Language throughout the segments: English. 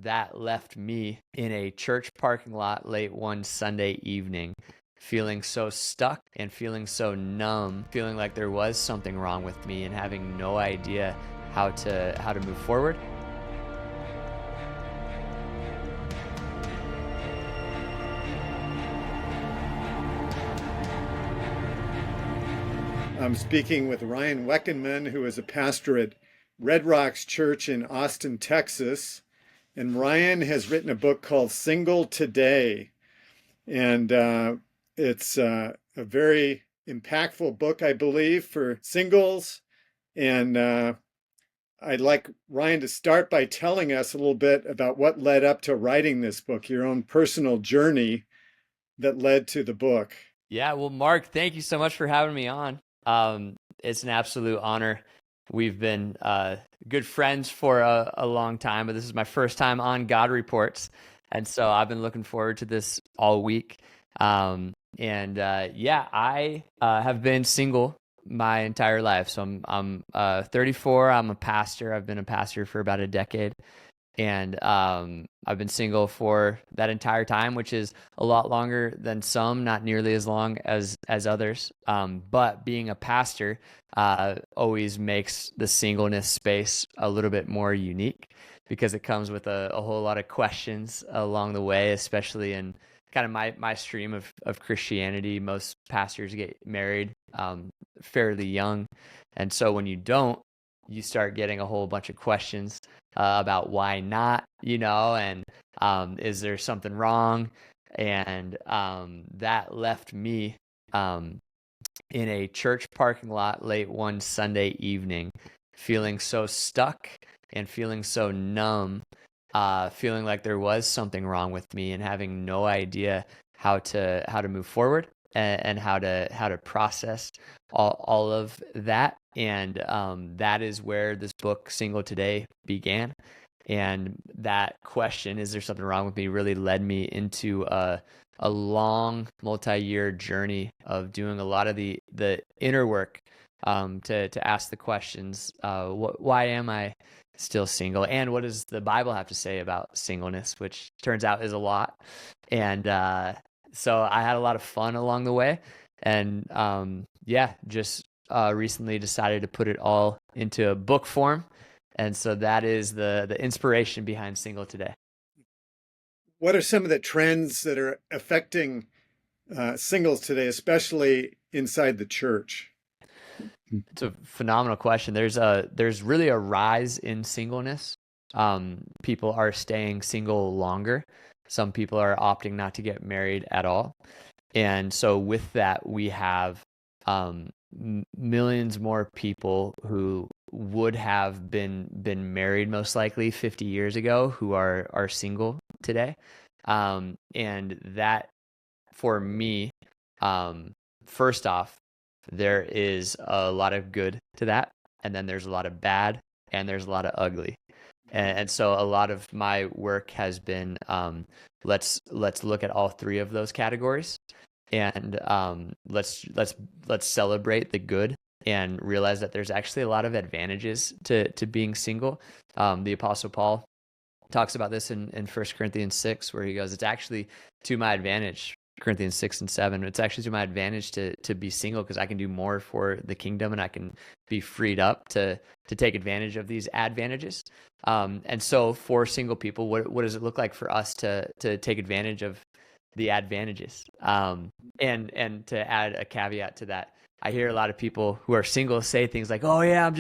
that left me in a church parking lot late one Sunday evening, feeling so stuck and feeling so numb, feeling like there was something wrong with me and having no idea how to move forward. I'm speaking with Ryan Wekenman, who is a pastor at Red Rocks Church in Austin, Texas. And Ryan has written a book called Single Today. And it's a very impactful book, I believe, for singles. And I'd like Ryan to start by telling us a little bit about what led up to writing this book, your own personal journey that led to the book. Yeah, well, Mark, thank you so much for having me on. It's an absolute honor. We've been good friends for a long time, but this is my first time on God Reports. And so I've been looking forward to this all week. Yeah, I have been single my entire life. So I'm 34. I'm a pastor. I've been a pastor for about a decade. And I've been single for that entire time, which is a lot longer than some, not nearly as long as others. But being a pastor always makes the singleness space a little bit more unique because it comes with a whole lot of questions along the way, especially in kind of my stream of Christianity. Most pastors get married fairly young. And so when you don't, you start getting a whole bunch of questions about why not, and is there something wrong? And that left me in a church parking lot late one Sunday evening, feeling so stuck and feeling so numb, feeling like there was something wrong with me and having no idea how to move forward and how to process all of that. And that is where this book, Single Today, began. And that question, is there something wrong with me, really led me into a long multi-year journey of doing a lot of the inner work to ask the questions, why am I still single? And what does the Bible have to say about singleness, which turns out is a lot. And so I had a lot of fun along the way. And just recently decided to put it all into a book form. And so that is the inspiration behind Single Today. What are some of the trends that are affecting singles today, especially inside the church? It's a phenomenal question. There's really a rise in singleness. People are staying single longer. Some people are opting not to get married at all. And so with that, we have millions more people who would have been married most likely 50 years ago who are single today. And that, for me, first off, there is a lot of good to that, and then there's a lot of bad, and there's a lot of ugly. And so a lot of my work has been let's look at all three of those categories, and let's celebrate the good and realize that there's actually a lot of advantages to being single. The Apostle Paul talks about this in 1 Corinthians 6, where he goes, it's actually to my advantage, Corinthians 6 and 7, it's actually to my advantage to be single because I can do more for the kingdom and I can be freed up to take advantage of these advantages. And so for single people, what does it look like for us to take advantage of the advantages? And to add a caveat to that, I hear a lot of people who are single say things like, oh yeah,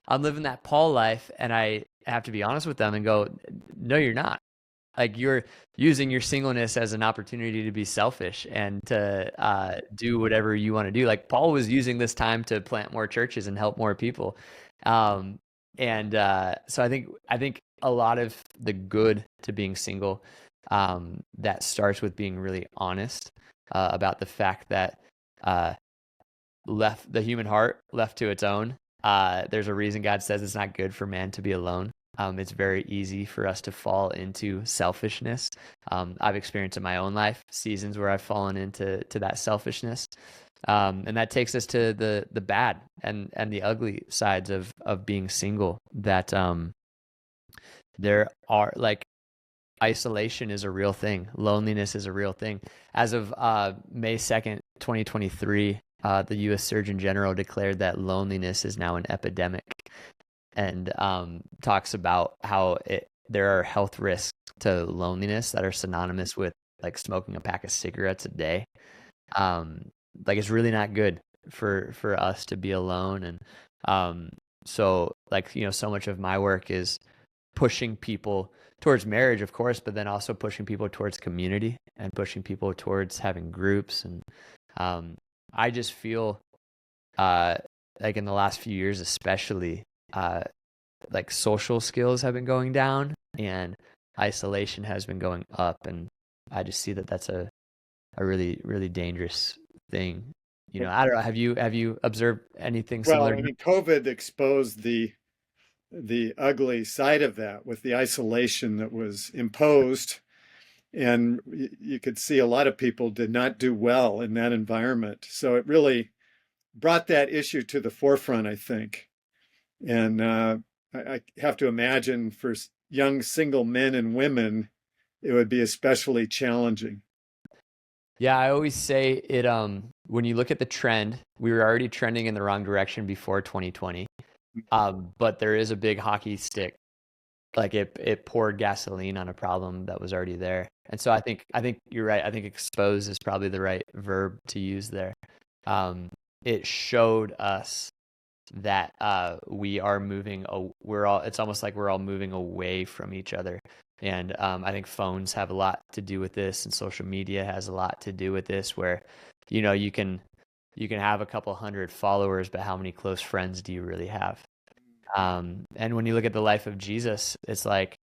I'm living that Paul life. And I have to be honest with them and go, no, you're not. Like, you're using your singleness as an opportunity to be selfish and to do whatever you want to do. Like, Paul was using this time to plant more churches and help more people. So I think a lot of the good to being single, that starts with being really honest about the fact that the human heart left to its own, there's a reason God says it's not good for man to be alone. It's very easy for us to fall into selfishness. I've experienced in my own life seasons where I've fallen into that selfishness. And that takes us to the bad and the ugly sides of being single, that there are, like, isolation is a real thing. Loneliness is a real thing. As of May 2nd, 2023, the U.S. Surgeon General declared that loneliness is now an epidemic, and talks about how there are health risks to loneliness that are synonymous with like smoking a pack of cigarettes a day. Um, like it's really not good for us to be alone, and um, so like so much of my work is pushing people towards marriage, of course, but then also pushing people towards community and pushing people towards having groups. And um, I just feel uh, like in the last few years, especially, uh, like social skills have been going down and isolation has been going up. And I just see that that's a really, really dangerous thing. I don't know. Have you observed anything Well, similar I to that? mean, COVID exposed the ugly side of that with the isolation that was imposed. And you could see a lot of people did not do well in that environment. So it really brought that issue to the forefront, I think. And I have to imagine for young single men and women, it would be especially challenging. Yeah, I always say it when you look at the trend, we were already trending in the wrong direction before 2020. But there is a big hockey stick. Like it poured gasoline on a problem that was already there. And so I think you're right. I think expose is probably the right verb to use there. It showed us that we are moving we're all it's almost like we're all moving away from each other. And I think phones have a lot to do with this, and social media has a lot to do with this, where you can have a couple hundred followers, but how many close friends do you really have? And when you look at the life of Jesus, it's like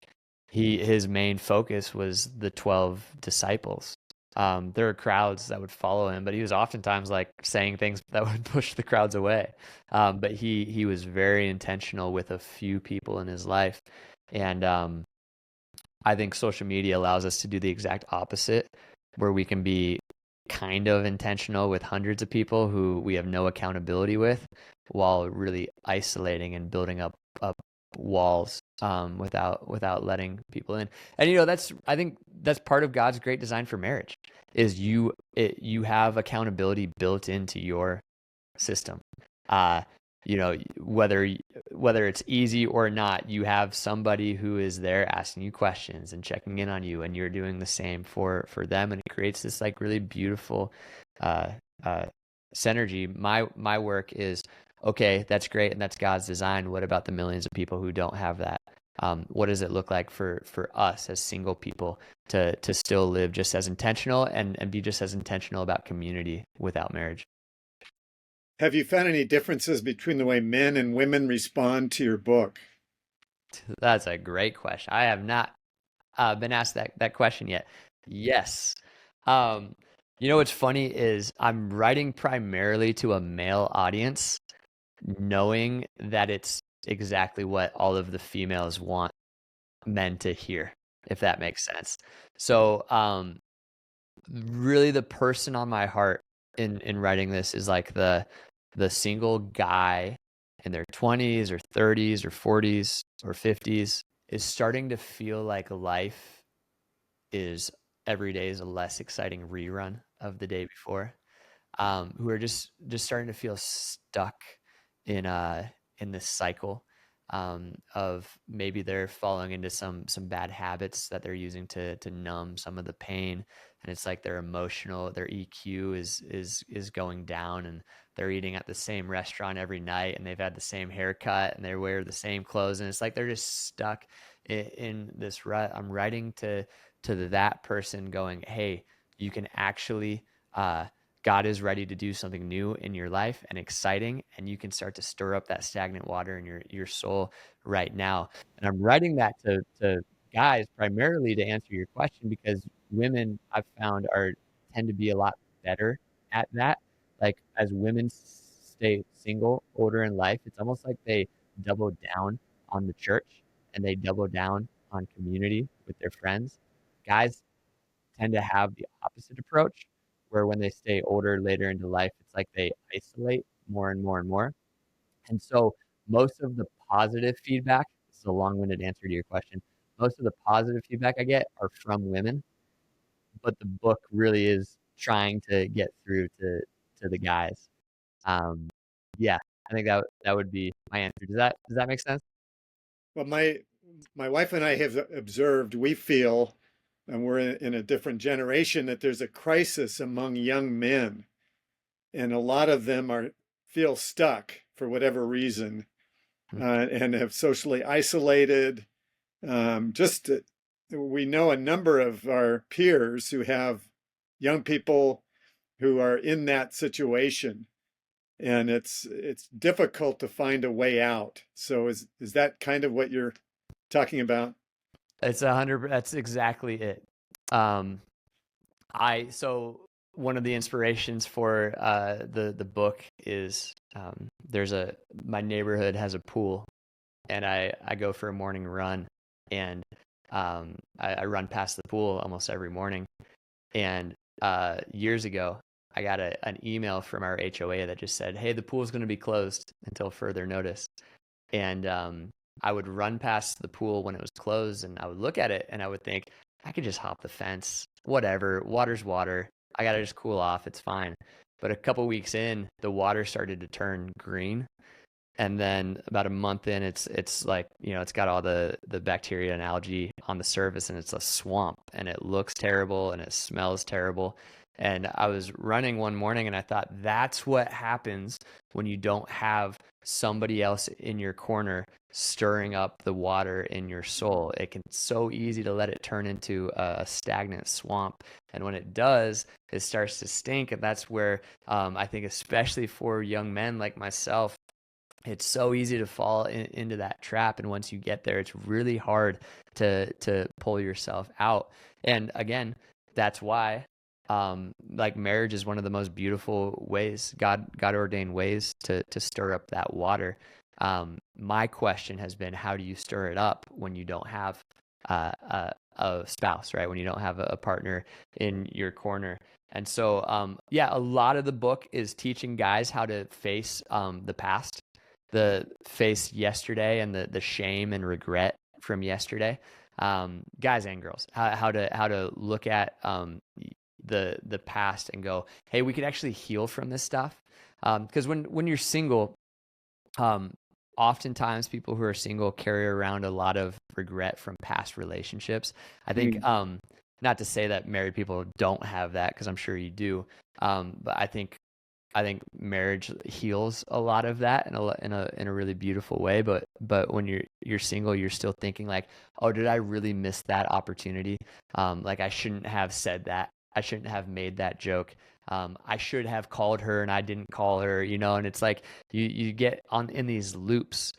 his main focus was the 12 disciples. There were crowds that would follow him, but he was oftentimes like saying things that would push the crowds away. But he was very intentional with a few people in his life. And I think social media allows us to do the exact opposite, where we can be kind of intentional with hundreds of people who we have no accountability with, while really isolating and building up walls without letting people in. And I think that's part of God's great design for marriage is you have accountability built into your system. Uh, whether it's easy or not, you have somebody who is there asking you questions and checking in on you, and you're doing the same for them, and it creates this like really beautiful uh, uh, synergy. My work is okay. That's great, and that's God's design. What about the millions of people who don't have that? What does it look like for us as single people to still live just as intentional and be just as intentional about community without marriage? Have you found any differences between the way men and women respond to your book? That's a great question. I have not been asked that question yet. Yes. Um, what's funny is I'm writing primarily to a male audience, knowing that it's exactly what all of the females want men to hear, if that makes sense. So, really the person on my heart in writing this is like the single guy in their 20s or 30s or 40s or 50s is starting to feel like life is every day is a less exciting rerun of the day before, who are just starting to feel stuck in this cycle, of maybe they're falling into some bad habits that they're using to numb some of the pain, and it's like their EQ is going down, and they're eating at the same restaurant every night, and they've had the same haircut, and they wear the same clothes, and it's like they're just stuck in this rut. I'm writing to that person going, hey, you can actually God is ready to do something new in your life and exciting, and you can start to stir up that stagnant water in your soul right now. And I'm writing that to guys primarily to answer your question, because women I've found are tend to be a lot better at that. Like as women stay single older in life, it's almost like they double down on the church and they double down on community with their friends. Guys tend to have the opposite approach, where when they stay older later into life, it's like they isolate more and more and more. And so most of the positive feedback, this is a long-winded answer to your question. most of the positive feedback I get are from women, but the book really is trying to get through to the guys. Um, yeah, I think that would be my answer. Does that make sense? Well, my wife and I have observed, we feel, and we're in a different generation, that there's a crisis among young men, and a lot of them are feel stuck for whatever reason, and have socially isolated. Just we know a number of our peers who have young people who are in that situation, and it's difficult to find a way out. So is that kind of what you're talking about? It's 100. That's exactly it. Um, so one of the inspirations for the book is there's a my neighborhood has a pool, and I go for a morning run, and I run past the pool almost every morning. And years ago, I got an email from our HOA that just said, "Hey, the pool's going to be closed until further notice." And I would run past the pool when it was closed, and I would look at it, and I would think, I could just hop the fence, whatever. Water's water. I gotta just cool off. It's fine. But a couple weeks in, the water started to turn green, and then about a month in, it's like, it's got all the bacteria and algae on the surface, and it's a swamp, and it looks terrible and it smells terrible. And I was running one morning, and I thought, that's what happens when you don't have somebody else in your corner stirring up the water in your soul. It can so easy to let it turn into a stagnant swamp, and when it does, it starts to stink. And that's where I think, especially for young men like myself, it's so easy to fall into that trap. And once you get there, it's really hard to pull yourself out. And again, that's why like marriage is one of the most beautiful ways, God ordained ways to stir up that water. My question has been, how do you stir it up when you don't have a spouse, right? When you don't have a partner in your corner. And so, yeah, a lot of the book is teaching guys how to face the past, the face yesterday, and the shame and regret from yesterday. Guys and girls, how to look at the past and go, hey, we could actually heal from this stuff. Because when you're single, um, oftentimes people who are single carry around a lot of regret from past relationships. I think, Mm. not to say that married people don't have that, because I'm sure you do. But I think marriage heals a lot of that in a really beautiful way. But when you're single, you're still thinking like, oh, did I really miss that opportunity? Like, I shouldn't have said that. I shouldn't have made that joke. I should have called her and I didn't call her, and it's like you get on in these loops,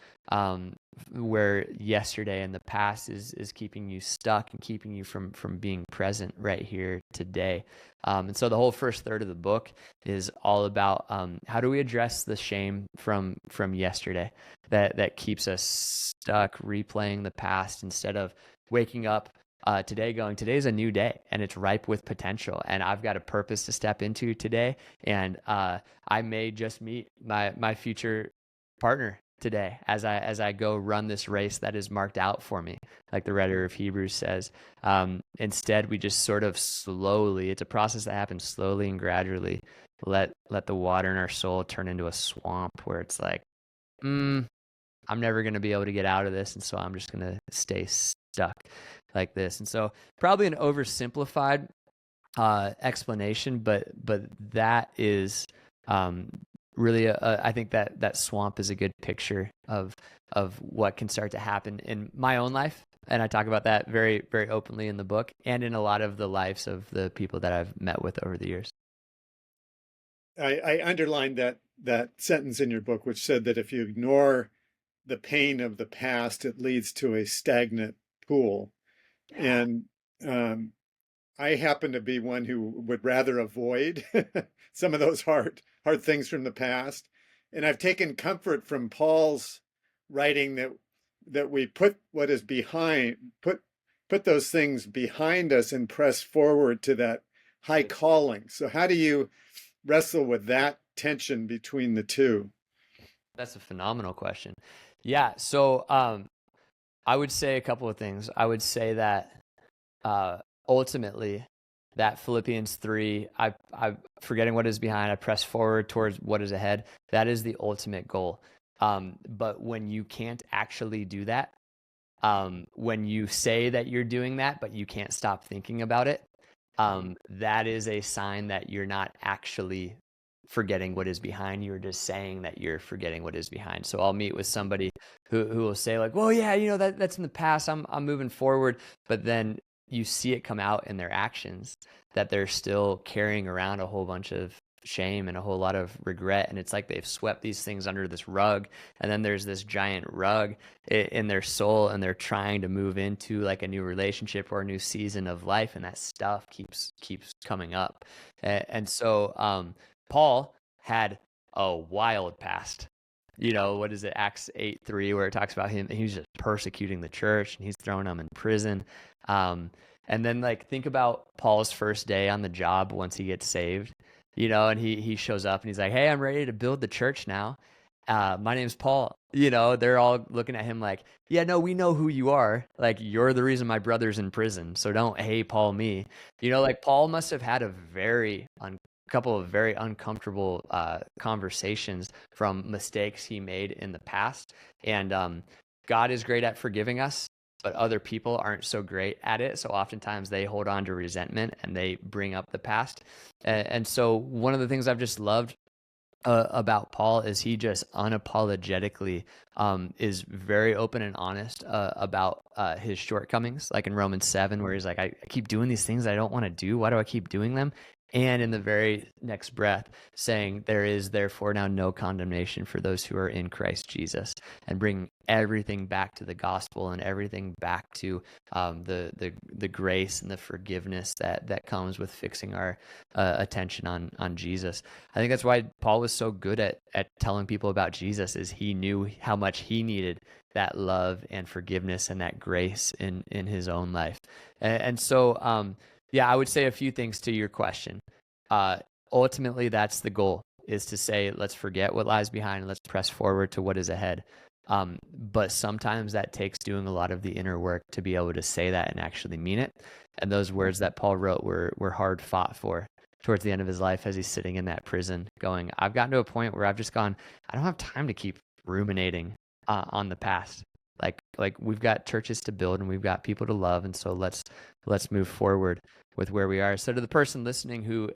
where yesterday and the past is keeping you stuck and keeping you from being present right here today. And so the whole first third of the book is all about how do we address the shame from yesterday that keeps us stuck replaying the past, instead of waking up today going, today's a new day and it's ripe with potential, and I've got a purpose to step into today. And I may just meet my future partner today as I go run this race that is marked out for me, like the writer of Hebrews says. Instead, we just sort of slowly, it's a process that happens slowly and gradually, let the water in our soul turn into a swamp where it's like, I'm never going to be able to get out of this, and so I'm just going to stay stuck like this. And so, probably an oversimplified explanation, but that is really I think that swamp is a good picture of what can start to happen in my own life, and I talk about that very very openly in the book, and in a lot of the lives of the people that I've met with over the years. I underlined that sentence in your book, which said that if you ignore the pain of the past, it leads to a stagnant pool. And I happen to be one who would rather avoid some of those hard things from the past. And I've taken comfort from Paul's writing that we put what is behind, put those things behind us and press forward to that high calling. So how do you wrestle with that tension between the two? That's a phenomenal question. Yeah, so I would say a couple of things. I would say that uh, ultimately, that Philippians 3, I forgetting what is behind, I press forward towards what is ahead. That is the ultimate goal. But when you can't actually do that, when you say that you're doing that, but you can't stop thinking about it, that is a sign that you're not actually forgetting what is behind. You're just saying that you're forgetting what is behind. So I'll meet with somebody who will say like, well, yeah, that's in the past. I'm moving forward. But then you see it come out in their actions that they're still carrying around a whole bunch of shame and a whole lot of regret. And it's like they've swept these things under this rug. And then there's this giant rug in their soul, and they're trying to move into like a new relationship or a new season of life, and that stuff keeps coming up. And so Paul had a wild past. What is it, Acts 8:3, where it talks about him, he was just persecuting the church and he's throwing them in prison. And then like think about Paul's first day on the job once he gets saved, and he shows up and he's like, hey, I'm ready to build the church now. My name's Paul. They're all looking at him like, yeah, no, we know who you are. Like, you're the reason my brother's in prison. So don't, hey, Paul, me. Like Paul must have had couple of very uncomfortable conversations from mistakes he made in the past. And God is great at forgiving us, but other people aren't so great at it. So oftentimes they hold on to resentment and they bring up the past. And so one of the things I've just loved about Paul is he just unapologetically is very open and honest about his shortcomings, like in Romans 7, where he's like, I keep doing these things I don't want to do. Why do I keep doing them? And in the very next breath, saying, there is therefore now no condemnation for those who are in Christ Jesus, and bring everything back to the gospel and everything back to the grace and the forgiveness that comes with fixing our attention on Jesus. I think that's why Paul was so good at telling people about Jesus, is he knew how much he needed that love and forgiveness and that grace in his own life. And so yeah, I would say a few things to your question. Uh, Ultimately, that's the goal, is to say, let's forget what lies behind and let's press forward to what is ahead. But sometimes that takes doing a lot of the inner work to be able to say that and actually mean it. And those words that Paul wrote were hard fought for towards the end of his life, as he's sitting in that prison going, I've gotten to a point where I've just gone, I don't have time to keep ruminating on the past. Like we've got churches to build and we've got people to love. And so let's move forward with where we are. So to the person listening who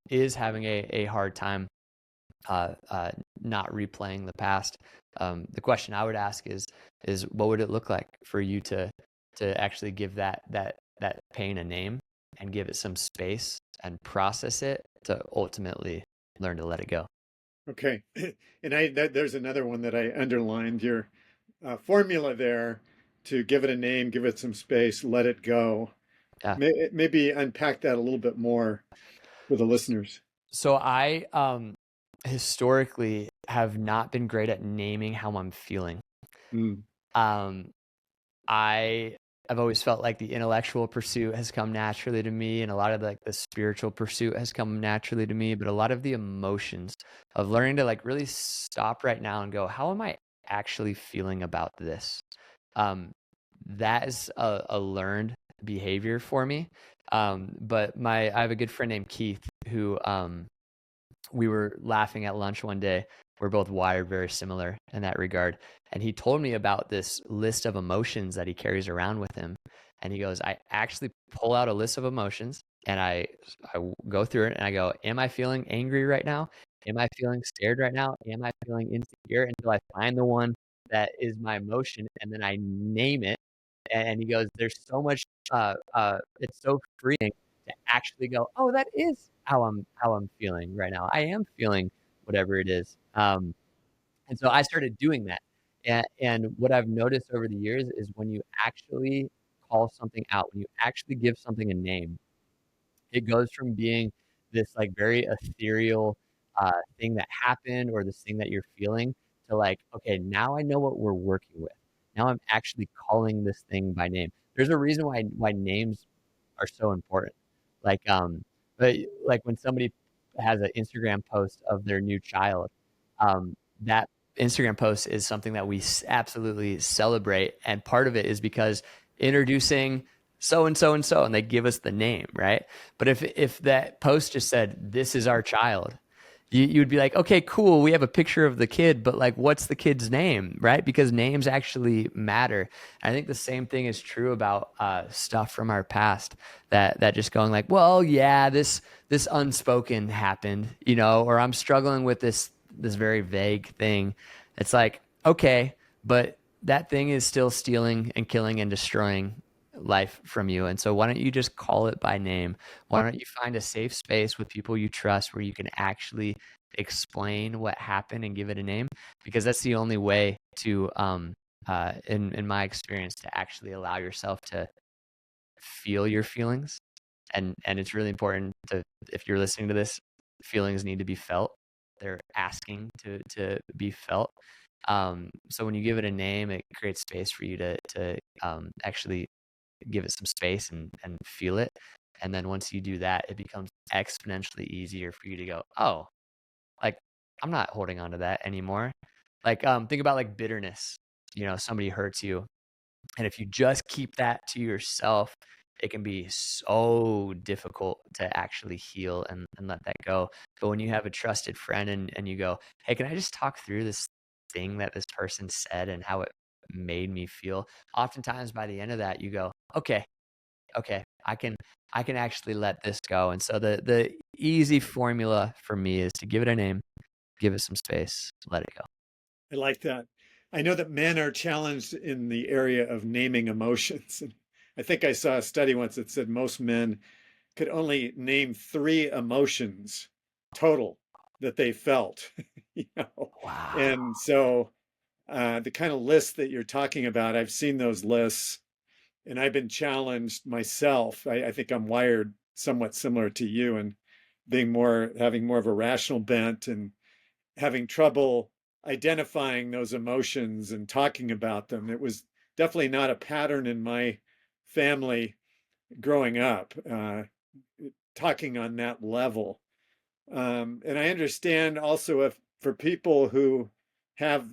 is having a hard time not replaying the past, the question I would ask is what would it look like for you to actually give that pain a name and give it some space and process it to ultimately learn to let it go. Okay. And there's another one that I underlined, your formula there, to give it a name, give it some space, let it go. Yeah. Maybe unpack that a little bit more for the listeners. So I historically have not been great at naming how I'm feeling. Mm. Um, I've always felt like the intellectual pursuit has come naturally to me, and a lot of like the spiritual pursuit has come naturally to me, but a lot of the emotions of learning to like really stop right now and go, how am I actually feeling about this? Um, that is a learned behavior for me. But I have a good friend named Keith who we were laughing at lunch one day. We're both wired very similar in that regard. And he told me about this list of emotions that he carries around with him. And he goes, I actually pull out a list of emotions and I go through it and I go, am I feeling angry right now? Am I feeling scared right now? Am I feeling insecure? Until I find the one that is my emotion, and then I name it. And he goes, there's so much, it's so freeing to actually go, oh, that is how I'm feeling right now. I am feeling whatever it is. And so I started doing that. And what I've noticed over the years is when you actually call something out, when you actually give something a name, it goes from being this like very ethereal thing that happened or this thing that you're feeling to like, okay, now I know what we're working with. Now I'm actually calling this thing by name. There's a reason why names are so important. Like but like when somebody has an Instagram post of their new child, that Instagram post is something that we absolutely celebrate. And part of it is because introducing so and so and so, and they give us the name, right? But if that post just said, "This is our child," you'd be like, okay, cool. We have a picture of the kid, but like, what's the kid's name, right? Because names actually matter. I think the same thing is true about stuff from our past. That just going like, well, yeah, this unspoken happened, or I'm struggling with this very vague thing. It's like, okay, but that thing is still stealing and killing and destroying life from you. And so why don't you just call it by name? Why don't you find a safe space with people you trust where you can actually explain what happened and give it a name? Because that's the only way to, in my experience, to actually allow yourself to feel your feelings. And it's really important to, if you're listening to this, feelings need to be felt. They're asking to be felt. So when you give it a name, it creates space for you to actually give it some space and feel it. And then once you do that, it becomes exponentially easier for you to go, oh, like I'm not holding on to that anymore. Like think about like bitterness. Somebody hurts you, and if you just keep that to yourself, it can be so difficult to actually heal and let that go. But when you have a trusted friend and you go, hey, can I just talk through this thing that this person said and how it made me feel? Oftentimes by the end of that, you go, okay, I can actually let this go. And so the easy formula for me is to give it a name, give it some space, let it go. I like that. I know that men are challenged in the area of naming emotions. And I think I saw a study once that said most men could only name 3 emotions total that they felt, you know. Wow. And so the kind of list that you're talking about, I've seen those lists and I've been challenged myself. I think I'm wired somewhat similar to you and having more of a rational bent and having trouble identifying those emotions and talking about them. It was definitely not a pattern in my family growing up, talking on that level. And I understand also if for people who have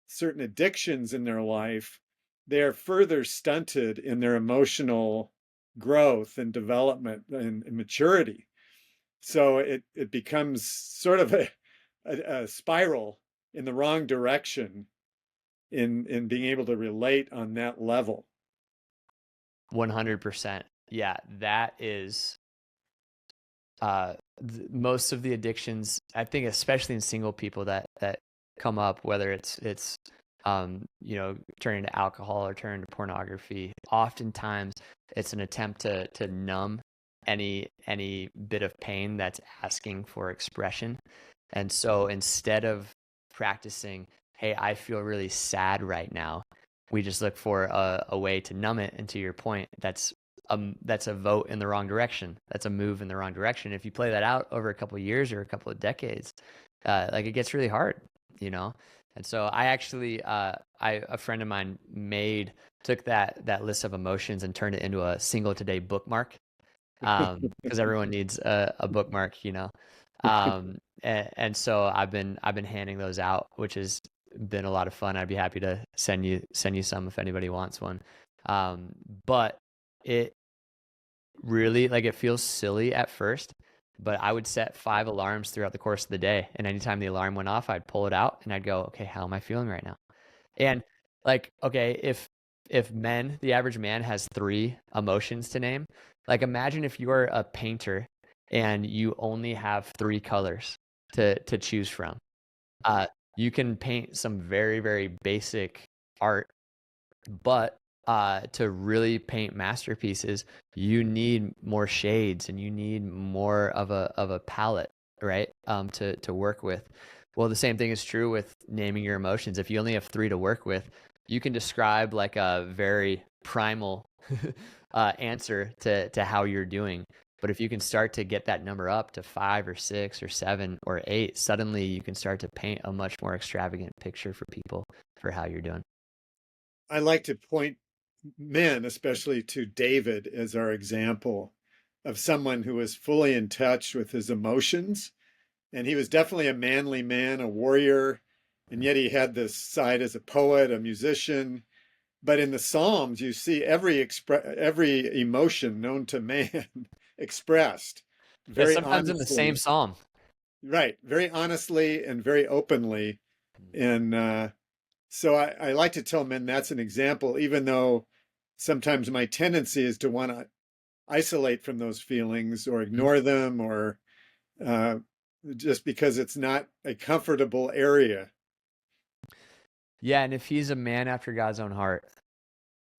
certain addictions in their life, they're further stunted in their emotional growth and development and maturity. So it becomes sort of a spiral in the wrong direction in being able to relate on that level. 100%. Yeah, that is most of the addictions, I think, especially in single people that come up, whether it's turning to alcohol or turning to pornography. Oftentimes, it's an attempt to numb any bit of pain that's asking for expression. And so instead of practicing, hey, I feel really sad right now, we just look for a way to numb it. And to your point, that's a vote in the wrong direction. That's a move in the wrong direction. If you play that out over a couple of years or a couple of decades, like it gets really hard, you know. And so I actually, a friend of mine took that list of emotions and turned it into a single today bookmark, because everyone needs a bookmark, and so I've been handing those out, which has been a lot of fun. I'd be happy to send you some if anybody wants one. But it really, like, it feels silly at first, but I would set 5 alarms throughout the course of the day, and anytime the alarm went off, I'd pull it out and I'd go, okay, how am I feeling right now? And like, okay, if the average man has 3 emotions to name, like imagine if you're a painter and you only have 3 colors to choose from. Uh, you can paint some very, very basic art, but to really paint masterpieces, you need more shades and you need more of a palette, right? To work with. Well, the same thing is true with naming your emotions. If you only have 3 to work with, you can describe like a very primal answer to how you're doing. But if you can start to get that number up to 5 or 6 or 7 or 8, suddenly you can start to paint a much more extravagant picture for people for how you're doing. I like to point men, especially to David, as our example of someone who was fully in touch with his emotions. And he was definitely a manly man, a warrior, And yet he had this side as a poet, a musician. But in the Psalms, you see every emotion known to man expressed Yeah, very sometimes in the same honestly, psalm. right? Very honestly and very openly. And so I like to tell men that's an example, even though sometimes my tendency is to want to isolate from those feelings or Mhm. ignore them or uh, just because it's not a comfortable area. Yeah, and if he's a man after God's own heart,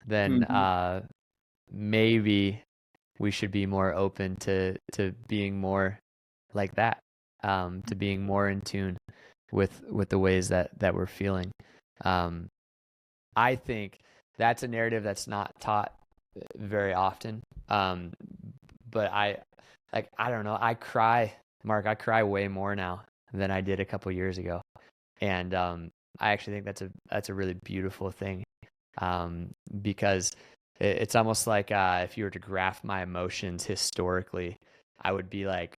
then Mhm. maybe we should be more open to being more like that, to being more in tune with the ways that we're feeling. Um, I think that's a narrative that's not taught very often. But I don't know. I cry, Mark. I cry way more now than I did a couple years ago, and I actually think that's a really beautiful thing, because it's almost like if you were to graph my emotions historically, I would be like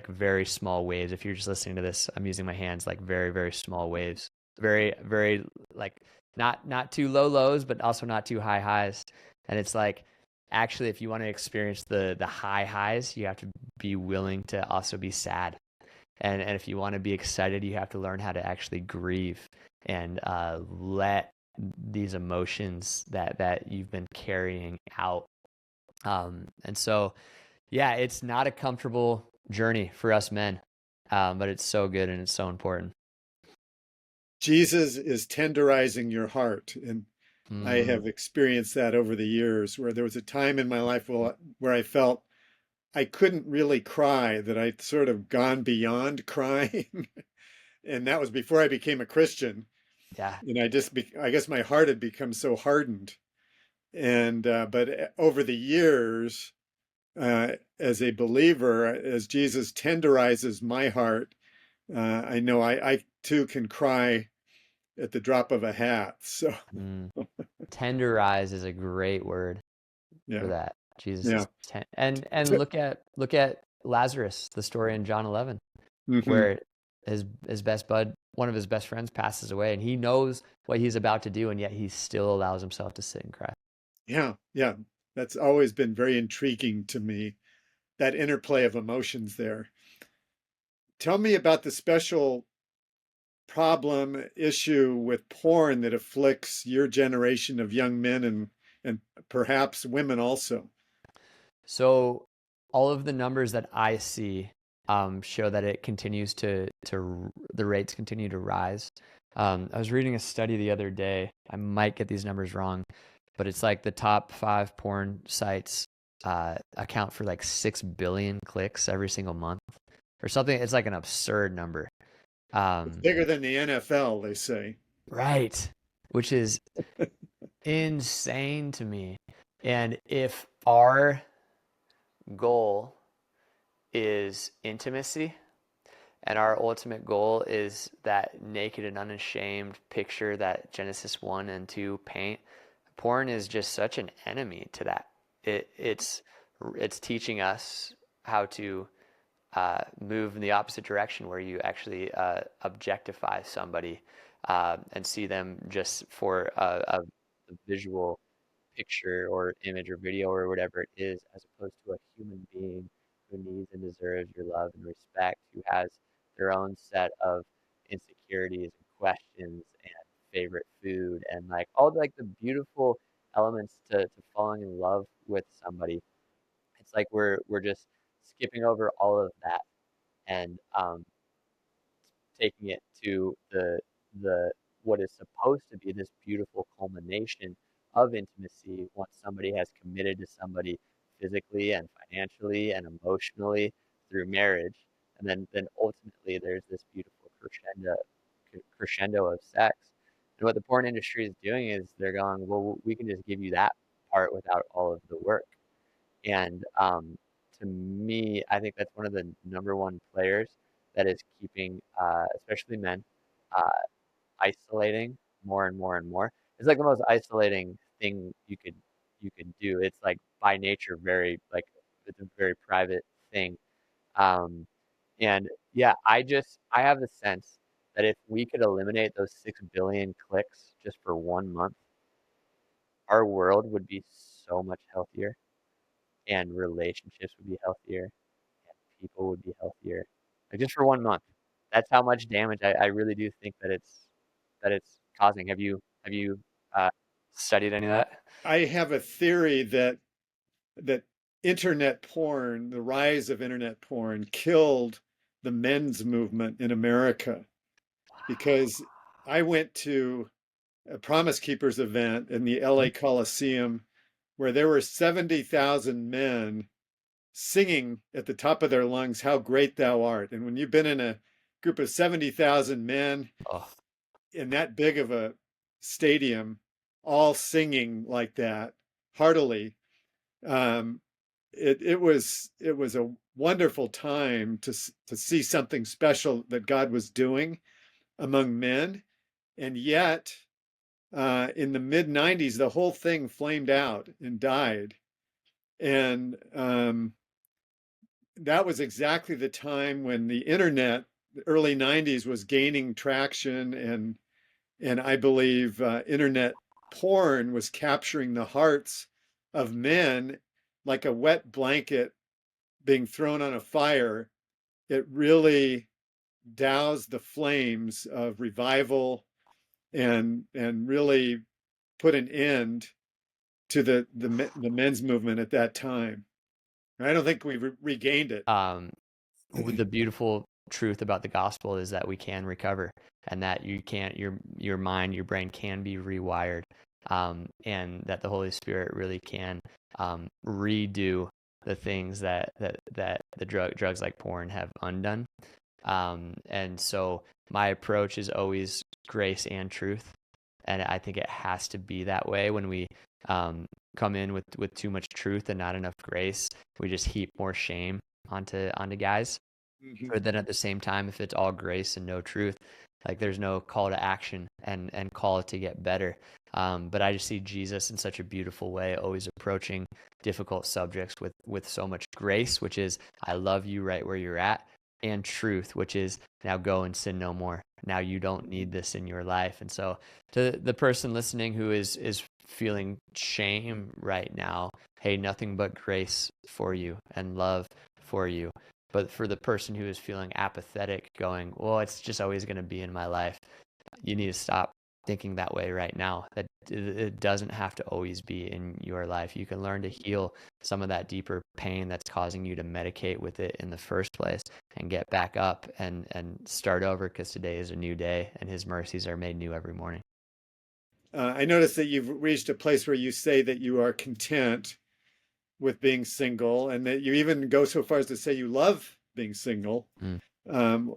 very small waves. If you're just listening to this, I'm using my hands like very, very small waves. Very, very like not too low lows, but also not too high highs. And it's like actually if you want to experience the high highs, you have to be willing to also be sad. And if you want to be excited, you have to learn how to actually grieve and let these emotions that you've been carrying out. And so, yeah, it's not a comfortable journey for us men, but it's so good and it's so important. Jesus is tenderizing your heart. And I Mm, have experienced that over the years where there was a time in my life where I felt I couldn't really cry, that I'd sort of gone beyond crying. And that was before I became a Christian. yeah. And I guess my heart had become so hardened. And, but over the years, as a believer, as Jesus tenderizes my heart, I know I too can cry at the drop of a hat. So, Mm. Tenderize is a great word for yeah, that. Jesus is yeah. and look at Lazarus, the story in John 11, Hmm. where his best bud, one of his best friends, passes away, and he knows what he's about to do, and yet he still allows himself to sit and cry. Yeah, yeah. That's always been very intriguing to me, that interplay of emotions there. Tell me about the special problem issue with porn that afflicts your generation of young men and perhaps women also. So all of the numbers that I see show that it continues the rates continue to rise. I was reading a study the other day. I might get these numbers wrong, but it's like the top 5 porn sites account for like 6 billion clicks every single month or something. It's like an absurd number. It's Um, bigger than the NFL, they say. right, which is insane to me. And if our goal is intimacy, and our ultimate goal is that naked and unashamed picture that Genesis 1 and 2 paint. Porn is just such an enemy to that. It's teaching us how to move in the opposite direction, where you actually objectify somebody and see them just for a visual picture or image or video or whatever it is, as opposed to a human being who needs and deserves your love and respect, who has their own set of insecurities and questions and favorite food and like all like the beautiful elements to falling in love with somebody. It's like we're just skipping over all of that and taking it to the what is supposed to be this beautiful culmination of intimacy once somebody has committed to somebody physically and financially and emotionally through marriage, and then ultimately there's this beautiful crescendo of sex. And what the porn industry is doing is they're going, well, we can just give you that part without all of the work. And to me, I think that's one of the number one players that is keeping, especially men, uh, isolating more and more and more. It's like the most isolating thing you could do. It's like by nature very like it's a very private thing. Um, and yeah, I have the sense. that if we could eliminate those 6 billion clicks just for 1 month, our world would be so much healthier, and relationships would be healthier, and people would be healthier. Like just for 1 month. That's how much damage I really do think that it's causing. Have you uh, studied any of that? I have a theory that internet porn, the rise of internet porn, killed the men's movement in America because I went to a Promise Keepers event in the LA Coliseum where there were 70,000 men singing at the top of their lungs, "How great thou art." And when you've been in a group of 70,000 men Oh, in that big of a stadium, all singing like that heartily, um, it was a wonderful time to see something special that God was doing among men, and yet in the mid '90s, the whole thing flamed out and died, and that was exactly the time when the internet, the early '90s, was gaining traction, and I believe internet porn was capturing the hearts of men like a wet blanket being thrown on a fire. It really doused the flames of revival and really put an end to the men's movement at that time. And I don't think we've regained it. um, the beautiful truth about the gospel is that we can recover, and that you can't your mind, your brain can be rewired, and that the Holy Spirit really can redo the things that the drugs like porn have undone. And so my approach is always grace and truth, and I think it has to be that way. When we come in with too much truth and not enough grace, we just heap more shame onto guys. Mhm. But then at the same time, if it's all grace and no truth, like there's no call to action and call to get better. But I just see Jesus in such a beautiful way, always approaching difficult subjects with so much grace, which is, I love you right where you're at, and truth, which is, now go and sin no more. Now you don't need this in your life. And so to the person listening who is feeling shame right now, hey, nothing but grace for you and love for you. But for the person who is feeling apathetic, going, well, it's just always going to be in my life, you need to stop thinking that way right now. That it doesn't have to always be in your life. You can learn to heal some of that deeper pain that's causing you to medicate with it in the first place, and get back up and start over, because today is a new day and his mercies are made new every morning. I noticed that you've reached a place where you say that you are content with being single, and that you even go so far as to say you love being single. Mm. Um,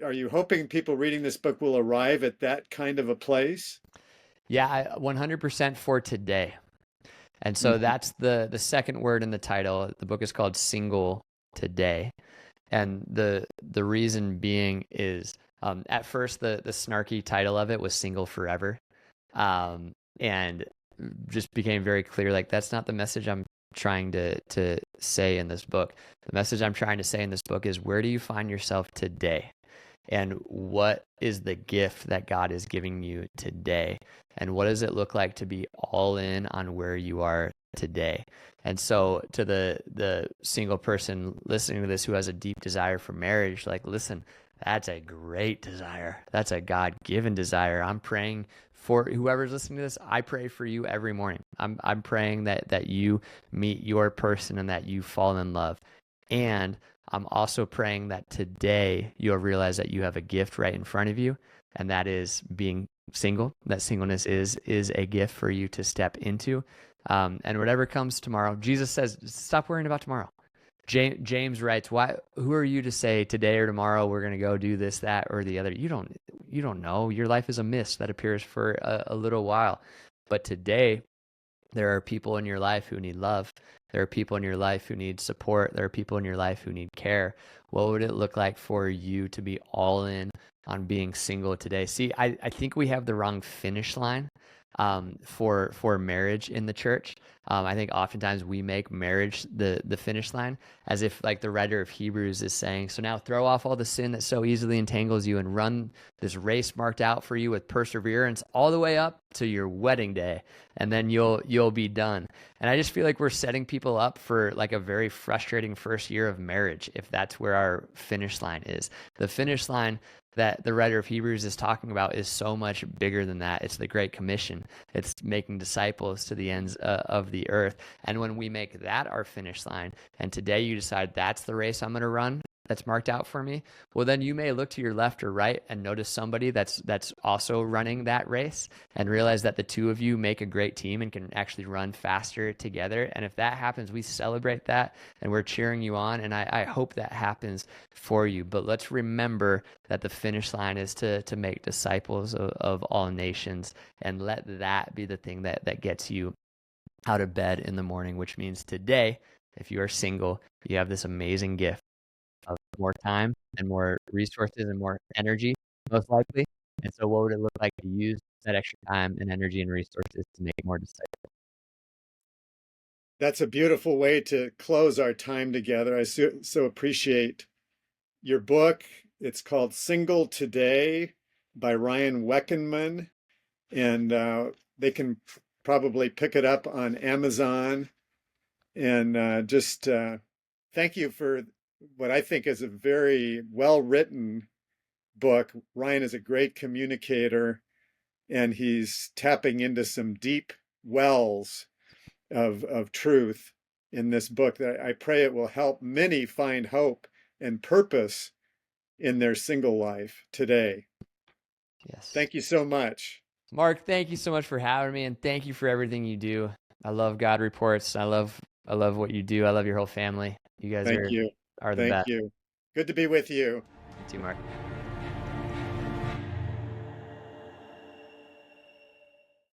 are you hoping people reading this book will arrive at that kind of a place? Yeah, 100% for today. And so Mhm. that's the second word in the title. The book is called Single Today. And the reason being is, at first the snarky title of it was Single Forever. And just became very clear, like that's not the message I'm trying to say in this book. The message I'm trying to say in this book is, where do you find yourself today? And what is the gift that God is giving you today? And what does it look like to be all in on where you are today? And so to the single person listening to this who has a deep desire for marriage, like, listen, that's a great desire. That's a God-given desire. I'm praying for whoever's listening to this. I pray for you every morning. I'm praying that you meet your person and that you fall in love. And I'm also praying that today you'll realize that you have a gift right in front of you, and that is being single. That singleness is a gift for you to step into. And whatever comes tomorrow, Jesus says, stop worrying about tomorrow. James writes, "Why? Who are you to say today or tomorrow we're going to go do this, that, or the other? You don't know. Your life is a mist that appears for a little while, but today there are people in your life who need love. There are people in your life who need support. There are people in your life who need care. What would it look like for you to be all in on being single today?" See, I think we have the wrong finish line for marriage in the church. I think oftentimes we make marriage the finish line, as if like the writer of Hebrews is saying, so now throw off all the sin that so easily entangles you and run this race marked out for you with perseverance all the way up to your wedding day, and then you'll be done. And I just feel like we're setting people up for like a very frustrating first year of marriage if that's where our finish line is. The finish line that the writer of Hebrews is talking about is so much bigger than that. It's the Great Commission. It's making disciples to the ends of the earth. And when we make that our finish line, and today you decide that's the race I'm going to run, that's marked out for me, well, then you may look to your left or right and notice somebody that's also running that race and realize that the two of you make a great team and can actually run faster together. And if that happens, we celebrate that and we're cheering you on. And I hope that happens for you. But let's remember that the finish line is to make disciples of all nations, and let that be the thing that gets you out of bed in the morning, which means today, if you are single, you have this amazing gift of more time and more resources and more energy, most likely. And so, what would it look like to use that extra time and energy and resources to make more disciples? That's a beautiful way to close our time together. I so appreciate your book. It's called Single Today by Ryan Wekenman, and they can probably pick it up on Amazon. And just thank you for what I think is a very well written book. Ryan is a great communicator, and he's tapping into some deep wells of truth in this book that I pray it will help many find hope and purpose in their single life today. Yes. Thank you so much. Mark, thank you so much for having me, and thank you for everything you do. I love God Reports. I love what you do. I love your whole family. You guys Thank you. are the Thank best. you. Good to be with you. You too, Mark.